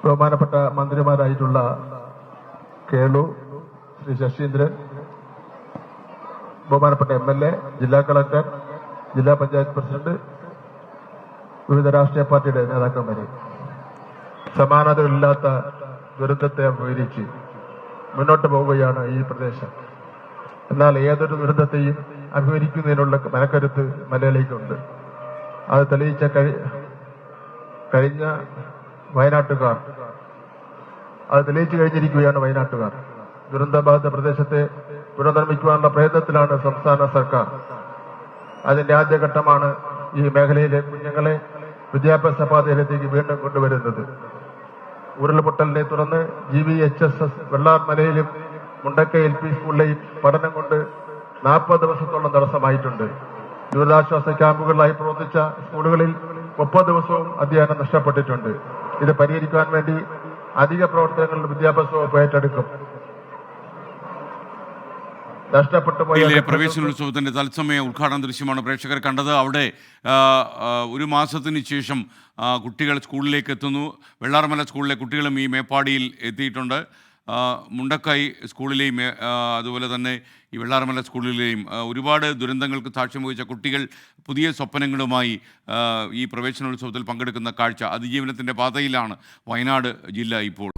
ബഹുമാനപ്പെട്ട മന്ത്രിമാരായിട്ടുള്ള കേളു, ശ്രീ ശശീന്ദ്രൻ, ബഹുമാനപ്പെട്ട MLA, ജില്ലാ കളക്ടർ, ജില്ലാ പഞ്ചായത്ത് പ്രസിഡന്റ്, വിവിധ രാഷ്ട്രീയ പാർട്ടിയുടെ നേതാക്കന്മാരെ, സമാനതകളില്ലാത്ത ദുരന്തത്തെ അഭിമുഖീകരിച്ച് മുന്നോട്ട് പോവുകയാണ് ഈ പ്രദേശം. എന്നാൽ ഏതൊരു ദുരന്തത്തെയും അഭിമുഖീകരിക്കുന്നതിനുള്ള മനക്കരുത്ത് മലയാളിക്കുണ്ട്. അത് തെളിയിച്ച കഴിഞ്ഞ വയനാട്ടുകാർ, അത് തെളിയിച്ചു കഴിഞ്ഞിരിക്കുകയാണ് വയനാട്ടുകാർ. ദുരന്തബാധിത പ്രദേശത്തെ പുനർനിർമ്മിക്കുവാനുള്ള പ്രയത്നത്തിലാണ് സംസ്ഥാന സർക്കാർ. അതിന്റെ ആദ്യഘട്ടമാണ് ഈ മേഖലയിലെ കുഞ്ഞുങ്ങളെ വിദ്യാഭ്യാസ പാതയിലേക്ക് വീണ്ടും കൊണ്ടുവരുന്നത്. ഉരുൾപൊട്ടലിനെ തുടർന്ന് GVHSS വെള്ളാർമലയിലും മുണ്ടക്കൈ LP സ്കൂളിലെയും പഠനം കൊണ്ട് 40 ദിവസത്തോളം തടസ്സമായിട്ടുണ്ട്. ദുരിതാശ്വാസ ക്യാമ്പുകളിലായി പ്രവർത്തിച്ച സ്കൂളുകളിൽ 30 ദിവസവും അധ്യയനം നഷ്ടപ്പെട്ടിട്ടുണ്ട്. ഇത് പരിഹരിക്കാൻ വേണ്ടി അധിക പ്രവർത്തനങ്ങൾ വിദ്യാഭ്യാസ വകുപ്പ് ഏറ്റെടുക്കും. പ്രവേശനോത്സവത്തിന്റെ തത്സമയ ഉദ്ഘാടന ദൃശ്യമാണ് പ്രേക്ഷകർ കണ്ടത്. അവിടെ ഒരു മാസത്തിന് ശേഷം കുട്ടികൾ സ്കൂളിലേക്ക് എത്തുന്നു. വെള്ളാർമല സ്കൂളിലെ കുട്ടികളും ഈ മേപ്പാടിയിൽ എത്തിയിട്ടുണ്ട്. മുണ്ടക്കൈ സ്കൂളിലെയും അതുപോലെ തന്നെ ഈ വെള്ളാർമല സ്കൂളിലെയും ഒരുപാട് ദുരന്തങ്ങൾക്ക് സാക്ഷ്യം വഹിച്ച കുട്ടികൾ പുതിയ സ്വപ്നങ്ങളുമായി ഈ പ്രവേശനോത്സവത്തിൽ പങ്കെടുക്കുന്ന കാഴ്ച. അതിജീവനത്തിൻ്റെ പാതയിലാണ് വയനാട് ജില്ല ഇപ്പോൾ.